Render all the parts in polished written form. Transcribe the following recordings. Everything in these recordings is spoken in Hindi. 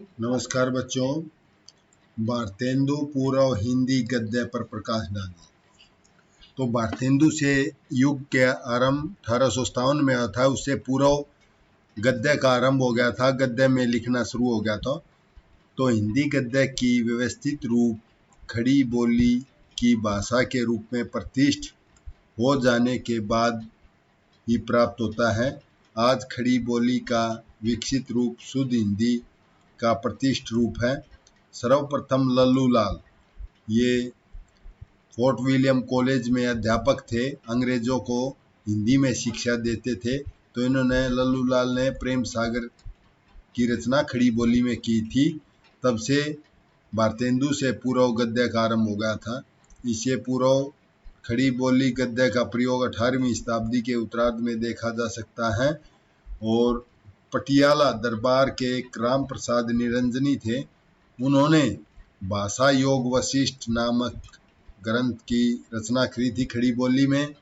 नमस्कार बच्चों। भारतेंदु पूर्व हिंदी गद्य पर प्रकाश डालिए। तो भारतेंदु से युग के आरंभ 1857 में था। उससे पूर्व गद्य का आरंभ हो गया था, गद्य में लिखना शुरू हो गया था। तो हिंदी गद्य की व्यवस्थित रूप खड़ी बोली की भाषा के रूप में प्रतिष्ठित हो जाने के बाद ही प्राप्त होता है। आज खड़ी बोली का विकसित रूप शुद्ध हिंदी का प्रतिष्ठित रूप है। सर्वप्रथम लल्लूलाल ये फोर्ट विलियम कॉलेज में अध्यापक थे, अंग्रेजों को हिंदी में शिक्षा देते थे। तो इन्होंने लल्लूलाल ने प्रेम सागर की रचना खड़ी बोली में की थी। तब से भारतेंदु से पूर्व गद्य का आरंभ हो गया था। इससे पूर्व खड़ी बोली गद्य का प्रयोग 18वीं शताब्दी के उत्तरार्ध में देखा जा सकता है। और पटियाला दरबार के एक राम प्रसाद निरंजनी थे, उन्होंने भाषा योग वशिष्ठ नामक ग्रंथ की रचना करी थी खड़ी बोली में।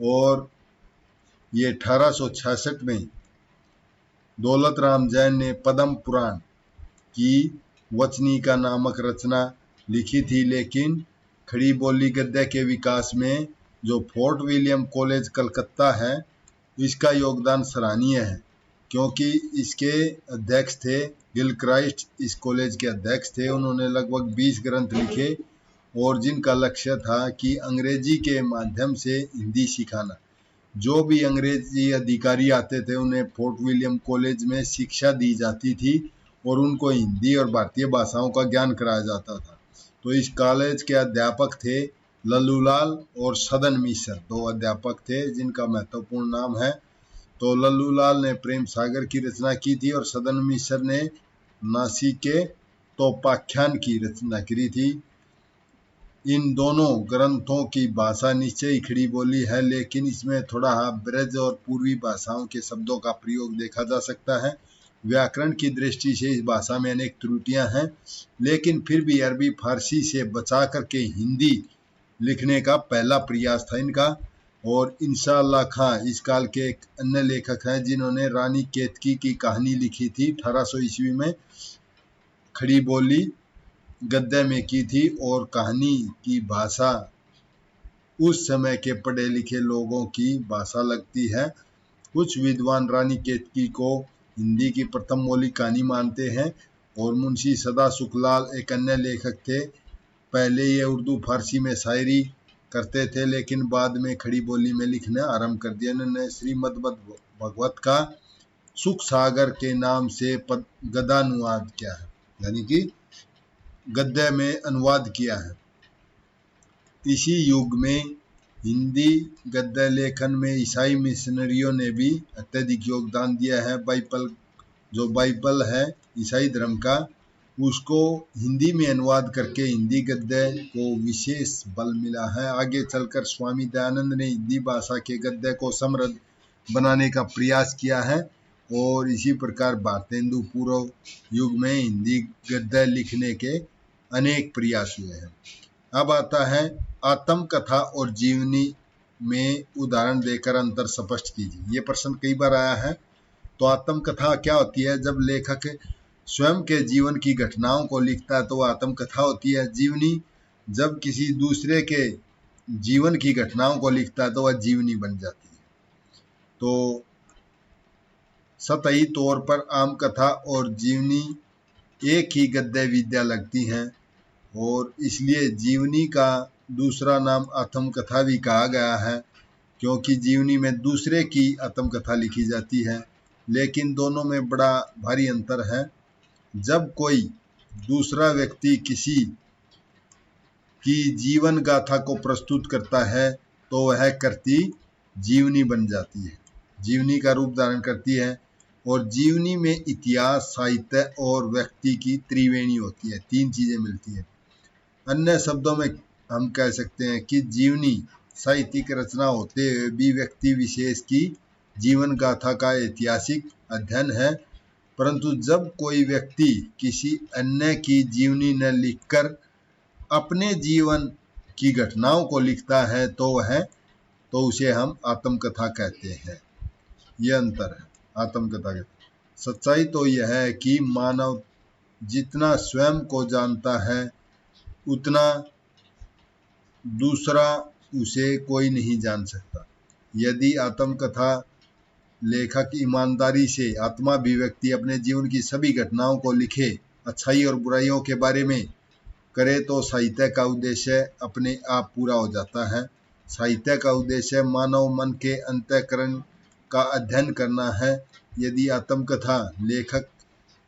और ये 1866 में दौलत राम जैन ने पद्म पुराण की वचनिका नामक रचना लिखी थी। लेकिन खड़ी बोली गद्य के विकास में जो फोर्ट विलियम कॉलेज कलकत्ता है, इसका योगदान सराहनीय है, क्योंकि इसके अध्यक्ष थे गिलक्राइस्ट। इस कॉलेज के अध्यक्ष थे। उन्होंने लगभग 20 ग्रंथ लिखे और जिनका लक्ष्य था कि अंग्रेजी के माध्यम से हिंदी सिखाना। जो भी अंग्रेजी अधिकारी आते थे उन्हें फोर्ट विलियम कॉलेज में शिक्षा दी जाती थी और उनको हिंदी और भारतीय भाषाओं का ज्ञान कराया जाता था। तो इस कॉलेज के अध्यापक थे लल्लूलाल और सदन मिश्र, दो अध्यापक थे जिनका महत्वपूर्ण नाम है। तो लल्लूलाल ने प्रेम सागर की रचना की थी और सदन मिश्र ने नासिके तोपाख्यान की रचना की थी। इन दोनों ग्रंथों की भाषा निश्चय ही खड़ी बोली है, लेकिन इसमें थोड़ा ब्रज और पूर्वी भाषाओं के शब्दों का प्रयोग देखा जा सकता है। व्याकरण की दृष्टि से इस भाषा में अनेक त्रुटियां हैं, लेकिन फिर भी अरबी फारसी से बचा करके हिंदी लिखने का पहला प्रयास था इनका। और इंशाअल्लाह खां इस काल के एक अन्य लेखक हैं जिन्होंने रानी केतकी की कहानी लिखी थी 1800 ईस्वी में, खड़ी बोली गद्य में की थी। और कहानी की भाषा उस समय के पढ़े लिखे लोगों की भाषा लगती है। कुछ विद्वान रानी केतकी को हिंदी की प्रथम मौलिक कहानी मानते हैं। और मुंशी सदा सुखलाल एक अन्य लेखक थे। पहले ये उर्दू फारसी में शायरी करते थे, लेकिन बाद में खड़ी बोली में लिखना आरंभ कर दिया। इन्होंने श्रीमद् भगवत का सुख सागर के नाम से गद्यानुवाद किया है, यानी कि गद्य में अनुवाद किया है। इसी युग में हिंदी गद्य लेखन में ईसाई मिशनरियों ने भी अत्यधिक योगदान दिया है। जो बाइबल है ईसाई धर्म का, उसको हिंदी में अनुवाद करके हिंदी गद्य को विशेष बल मिला है। आगे चलकर स्वामी दयानंद ने हिंदी भाषा के गद्य को समृद्ध बनाने का प्रयास किया है। और इसी प्रकार भारतेंदु पूर्व युग में हिंदी गद्य लिखने के अनेक प्रयास हुए हैं। अब आता है आत्मकथा और जीवनी में उदाहरण देकर अंतर स्पष्ट कीजिए। ये प्रश्न कई बार आया है। तो आत्मकथा क्या होती है? जब लेखक स्वयं के जीवन की घटनाओं को लिखता है तो वह आत्मकथा होती है। जीवनी जब किसी दूसरे के जीवन की घटनाओं को लिखता है तो वह जीवनी बन जाती है। तो सतही तौर पर आम कथा और जीवनी एक ही गद्य विद्या लगती हैं, और इसलिए जीवनी का दूसरा नाम आत्मकथा भी कहा गया है, क्योंकि जीवनी में दूसरे की आत्मकथा लिखी जाती है। लेकिन दोनों में बड़ा भारी अंतर है। जब कोई दूसरा व्यक्ति किसी की जीवन गाथा को प्रस्तुत करता है तो वह कृति जीवनी बन जाती है, जीवनी का रूप धारण करती है। और जीवनी में इतिहास, साहित्य और व्यक्ति की त्रिवेणी होती है, तीन चीजें मिलती हैं। अन्य शब्दों में हम कह सकते हैं कि जीवनी साहित्यिक रचना होते हुए भी व्यक्ति विशेष की जीवन गाथा का ऐतिहासिक अध्ययन है। परंतु जब कोई व्यक्ति किसी अन्य की जीवनी न लिखकर अपने जीवन की घटनाओं को लिखता है तो उसे हम आत्मकथा कहते हैं। यह अंतर है आत्मकथा का। सच्चाई तो यह है कि मानव जितना स्वयं को जानता है उतना दूसरा उसे कोई नहीं जान सकता। यदि आत्मकथा लेखक ईमानदारी से आत्माभिव्यक्ति अपने जीवन की सभी घटनाओं को लिखे, अच्छाई और बुराइयों के बारे में करे तो साहित्य का उद्देश्य अपने आप पूरा हो जाता है। साहित्य का उद्देश्य मानव मन के अंतःकरण का अध्ययन करना है। यदि आत्मकथा लेखक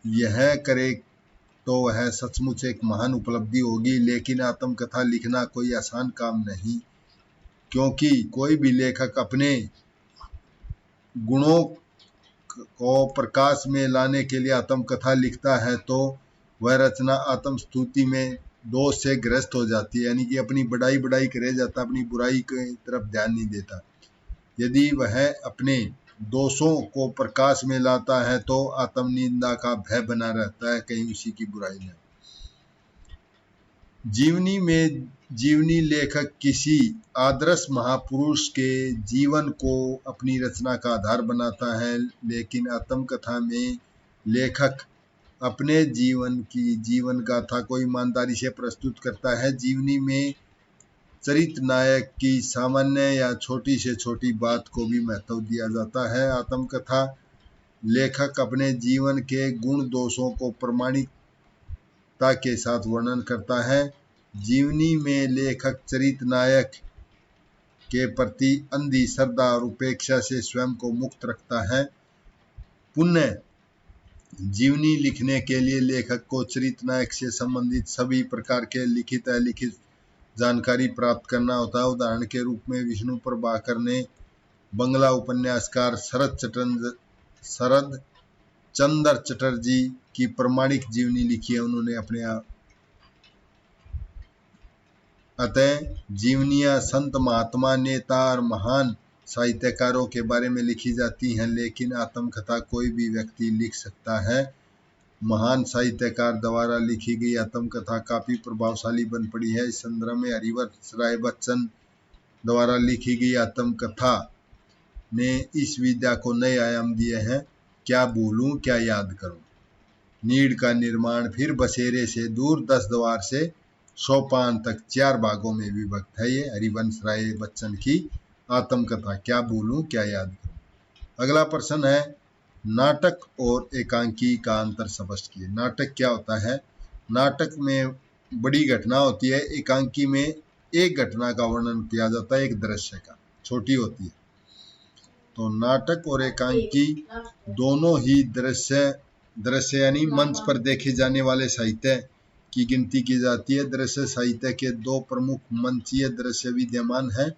यह करे तो वह सचमुच एक महान उपलब्धि होगी। लेकिन आत्मकथा लिखना कोई आसान काम नहीं, क्योंकि कोई भी लेखक अपने गुणों को प्रकाश में लाने के लिए आत्मकथा लिखता है तो वह रचना आत्मस्तुति में दोष से ग्रस्त हो जाती है, यानी कि अपनी बढ़ाई करे जाता, अपनी बुराई की तरफ ध्यान नहीं देता। यदि वह अपने दोषों को प्रकाश में लाता है तो आत्मनिंदा का भय बना रहता है, कहीं उसी की बुराई न। जीवनी लेखक किसी आदर्श महापुरुष के जीवन को अपनी रचना का आधार बनाता है, लेकिन आत्मकथा में लेखक अपने जीवन गाथा को ईमानदारी से प्रस्तुत करता है। जीवनी में चरित्र नायक की सामान्य या छोटी से छोटी बात को भी महत्व दिया जाता है। आत्मकथा लेखक अपने जीवन के गुण दोषों को प्रामाणिकता के साथ वर्णन करता है। जीवनी में लेखक चरित्र नायक के प्रति अंधी श्रद्धा और उपेक्षा से स्वयं को मुक्त रखता है। पुनः जीवनी लिखने के लिए लेखक को चरित्र नायक से संबंधित सभी प्रकार के लिखित अलिखित जानकारी प्राप्त करना होता है। उदाहरण के रूप में विष्णु प्रभाकर ने बंगला उपन्यासकार शरद चंद्र चटर्जी की प्रमाणिक जीवनी लिखी है उन्होंने अपने आप। अतः जीवनियां संत महात्मा नेता और महान साहित्यकारों के बारे में लिखी जाती हैं, लेकिन आत्मकथा कोई भी व्यक्ति लिख सकता है। महान साहित्यकार द्वारा लिखी गई आत्मकथा काफी प्रभावशाली बन पड़ी है। इस संदर्भ में हरिवंश राय बच्चन द्वारा लिखी गई आत्मकथा ने इस विद्या को नए आयाम दिए हैं। क्या भूलूं क्या याद करूं, नीड़ का निर्माण, फिर बसेरे से दूर, 10 द्वार से सोपान तक 4 भागों में विभक्त है। ये हरिवंश राय बच्चन की आत्मकथा क्या भूलूं क्या याद करूं। अगला प्रश्न है, नाटक और एकांकी का अंतर स्पष्ट किए। नाटक क्या होता है? नाटक में बड़ी घटना होती है, एकांकी में एक घटना का वर्णन किया जाता है, एक दृश्य का, छोटी होती है। तो नाटक और एकांकी दोनों ही दृश्य यानी मंच पर देखे जाने वाले साहित्य की गिनती की जाती है। दृश्य साहित्य के 2 प्रमुख मंचीय दृश्य विद्यमान हैं,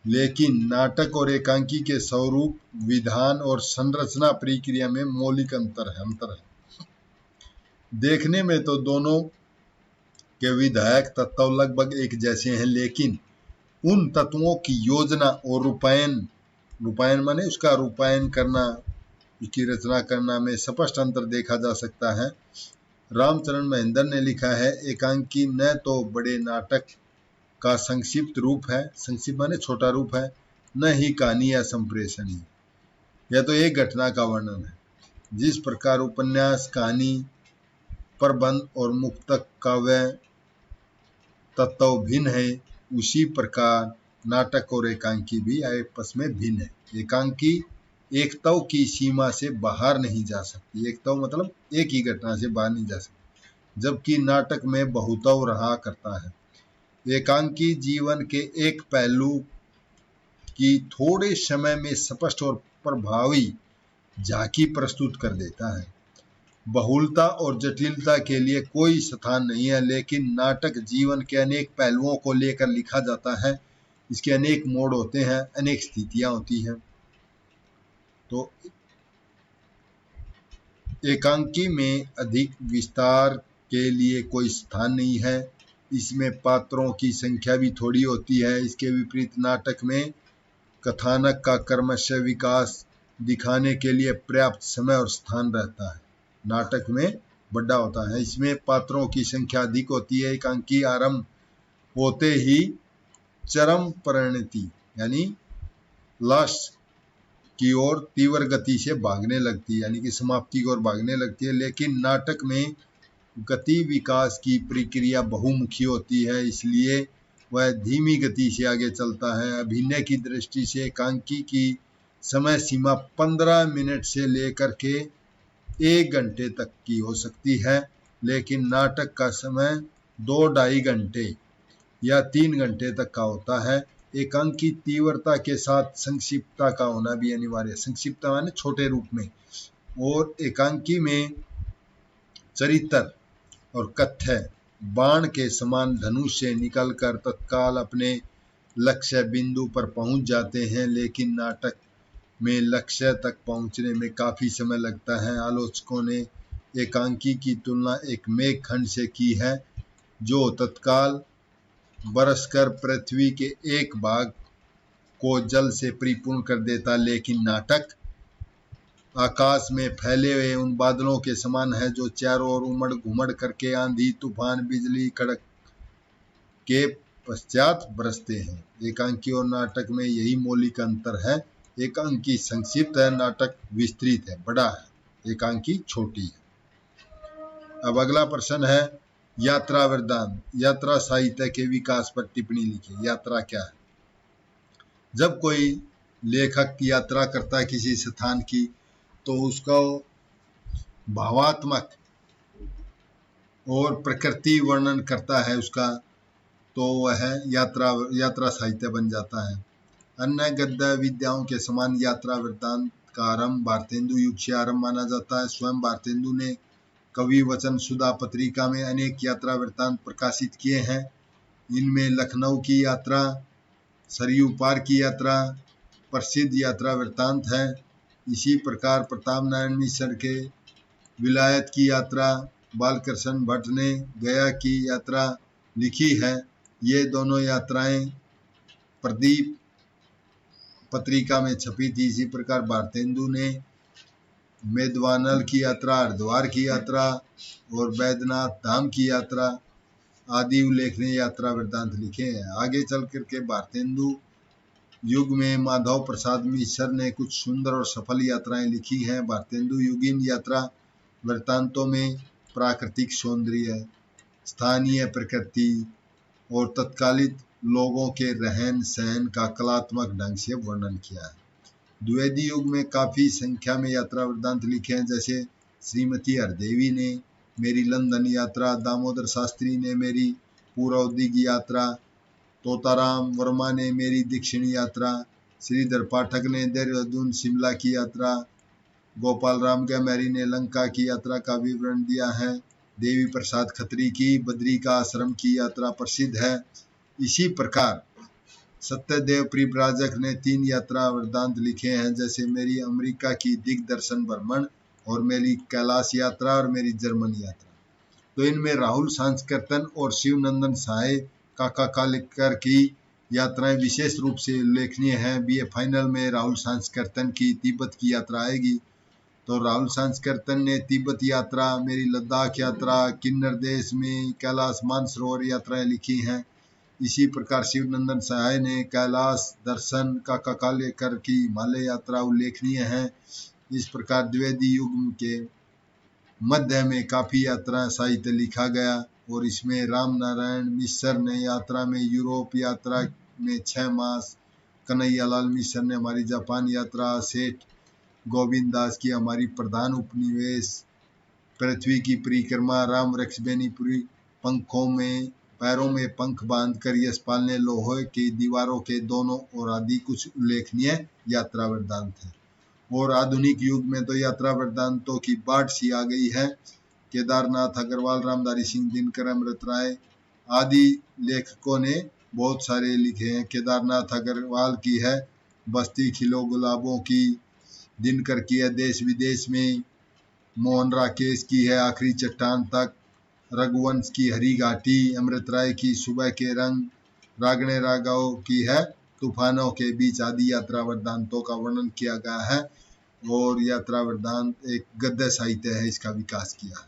लेकिन नाटक और एकांकी के स्वरूप, विधान और संरचना प्रक्रिया में मौलिक अंतर है। देखने में तो दोनों के विधायक तत्व लगभग एक जैसे हैं, लेकिन उन तत्वों की योजना और रूपायन माने उसका रूपायन करना, उसकी रचना करना में स्पष्ट अंतर देखा जा सकता है। रामचरण महेंद्र ने लिखा है, एकांकी न तो बड़े नाटक का संक्षिप्त रूप है, संक्षिप्त माने छोटा रूप है, न ही कहानी या संप्रेषण ही, यह तो एक घटना का वर्णन है। जिस प्रकार उपन्यास, कहानी, प्रबंध और मुक्तक काव्य तत्व भिन्न है, उसी प्रकार नाटक और एकांकी भी आपस में भिन्न है। एकांकी एकत्व की सीमा से बाहर नहीं जा सकती, एकत्व मतलब एक ही घटना से बाहर नहीं जा सकती, जबकि नाटक में बहुत्व रहा करता है। एकांकी जीवन के एक पहलू की थोड़े समय में स्पष्ट और प्रभावी झांकी प्रस्तुत कर देता है। बहुलता और जटिलता के लिए कोई स्थान नहीं है, लेकिन नाटक जीवन के अनेक पहलुओं को लेकर लिखा जाता है। इसके अनेक मोड़ होते हैं, अनेक स्थितियां होती हैं। तो एकांकी में अधिक विस्तार के लिए कोई स्थान नहीं है, इसमें पात्रों की संख्या भी थोड़ी होती है। इसके विपरीत नाटक में कथानक का क्रमशः विकास दिखाने के लिए पर्याप्त समय और स्थान रहता है। नाटक में बड़ा होता है, इसमें पात्रों की संख्या अधिक होती है। एकांकी आरंभ होते ही चरम परिणति यानी लास्ट की ओर तीव्र गति से भागने लगती है, यानी कि समाप्ति की ओर भागने लगती है। लेकिन नाटक में गति विकास की प्रक्रिया बहुमुखी होती है, इसलिए वह धीमी गति से आगे चलता है। अभिनय की दृष्टि से एकांकी की समय सीमा 15 मिनट से लेकर के 1 घंटे तक की हो सकती है, लेकिन नाटक का समय 2-2.5 घंटे या 3 घंटे तक का होता है। एकांकी तीव्रता के साथ संक्षिप्तता का होना भी अनिवार्य है। संक्षिप्तता माने छोटे रूप में, और एकांकी में चरित्र और कथ्य बाण के समान धनुष से निकलकर तत्काल अपने लक्ष्य बिंदु पर पहुंच जाते हैं, लेकिन नाटक में लक्ष्य तक पहुंचने में काफी समय लगता है। आलोचकों ने एकांकी की तुलना एक मेघखंड से की है, जो तत्काल बरसकर पृथ्वी के एक भाग को जल से परिपूर्ण कर देता, लेकिन नाटक आकाश में फैले हुए उन बादलों के समान है जो चारों ओर उमड़ घुमड़ करके आंधी तूफान बिजली कड़क के पश्चात बरसते हैं। एकांकी और नाटक में यही मौलिक अंतर है। एकांकी संक्षिप्त है, नाटक विस्तृत है, बड़ा है, एकांकी छोटी है। अब अगला प्रश्न है यात्रा वृत्तांत। यात्रा साहित्य के विकास पर टिप्पणी लिखिए। यात्रा क्या है? जब कोई लेखक यात्रा करता है किसी स्थान की, तो उसका भावात्मक और प्रकृति वर्णन करता है उसका, तो वह यात्रा साहित्य बन जाता है। अन्य गद्य विद्याओं के समान यात्रा वृत्तांत का आरंभ भारतेंदु युग से आरंभ माना जाता है। स्वयं भारतेंदु ने कवि वचन सुधा पत्रिका में अनेक यात्रा वृत्तांत प्रकाशित किए हैं। इनमें लखनऊ की यात्रा, सरयू पार की यात्रा प्रसिद्ध यात्रा वृत्तांत है। इसी प्रकार प्रताप नारायण मिश्र के विलायत की यात्रा, बालकृष्ण भट्ट ने गया की यात्रा लिखी है। ये दोनों यात्राएं प्रदीप पत्रिका में छपी थी। इसी प्रकार भारतेंदु ने मेदवानल की यात्रा, हरिद्वार की यात्रा और बैद्यनाथ धाम की यात्रा आदि उल्लेखनीय यात्रा वृत्तांत लिखे हैं। आगे चल करके भारतेंदु युग में माधव प्रसाद मिश्र ने कुछ सुंदर और सफल यात्राएं लिखी हैं। भारतेंदु युगीन यात्रा वृत्तांतों में प्राकृतिक सौंदर्य, स्थानीय प्रकृति और तत्कालिक लोगों के रहन सहन का कलात्मक ढंग से वर्णन किया है। द्विवेदी युग में काफी संख्या में यात्रा वृत्तांत लिखे हैं, जैसे श्रीमती हरदेवी ने मेरी लंदन यात्रा, दामोदर शास्त्री ने मेरी पूर्व दिग यात्रा, तोताराम वर्मा ने मेरी दक्षिणी यात्रा, श्रीधर पाठक ने देहरादून शिमला की यात्रा, गोपाल राम गैमेरी ने लंका की यात्रा का विवरण दिया है। देवी प्रसाद खत्री की बद्री का आश्रम की यात्रा प्रसिद्ध है। इसी प्रकार सत्यदेव परिव्राजक ने 3 यात्रा वृत्तांत लिखे हैं, जैसे मेरी अमेरिका की दिग्दर्शन भ्रमण और मेरी कैलाश यात्रा और मेरी जर्मन यात्रा। तो इनमें राहुल सांस्कृतन और शिवनंदन साय काका कालेकर की यात्राएं विशेष रूप से उल्लेखनीय हैं। बीए फाइनल में राहुल सांस्कृतन की तिब्बत की यात्रा आएगी। तो राहुल सांस्कृतन ने तिब्बत यात्रा, मेरी लद्दाख यात्रा, किन्नर देश में कैलाश मानसरोवर यात्राएं लिखी हैं। इसी प्रकार शिवनंदन सहाय ने कैलाश दर्शन, काका कालेकर की हिमालय यात्रा उल्लेखनीय है। इस प्रकार द्विवेदी युग के मध्य में काफी यात्रा साहित्य लिखा गया, और इसमें राम नारायण मिश्र ने यात्रा में यूरोप यात्रा में 6 मास, कन्हैयालाल मिश्र ने हमारी जापान यात्रा, सेठ गोविंद दास की हमारी प्रधान उपनिवेश, पृथ्वी की परिक्रमा, राम वृक्ष बेनीपुरी, पंखों में पैरों में पंख बांधकर यशपाल ने लोहे की दीवारों के दोनों ओर आदि कुछ उल्लेखनीय यात्रा वृत्तांत है। और आधुनिक युग में तो यात्रा वृत्तांतों की बाढ़ सी आ गई है। केदारनाथ अग्रवाल, रामधारी सिंह दिनकर, अमृत राय आदि लेखकों ने बहुत सारे लिखे हैं। केदारनाथ अग्रवाल की है बस्ती खिलो गुलाबों की, दिनकर की है देश विदेश में, मोहन राकेश की है आखिरी चट्टान तक, रघुवंश की हरी घाटी, अमृत राय की सुबह के रंग, रागणे राघव की है तूफानों के बीच आदि यात्रा वृत्तांतों का वर्णन किया गया है। और यात्रा वृत्तांत एक गद्य साहित्य है, इसका विकास किया है।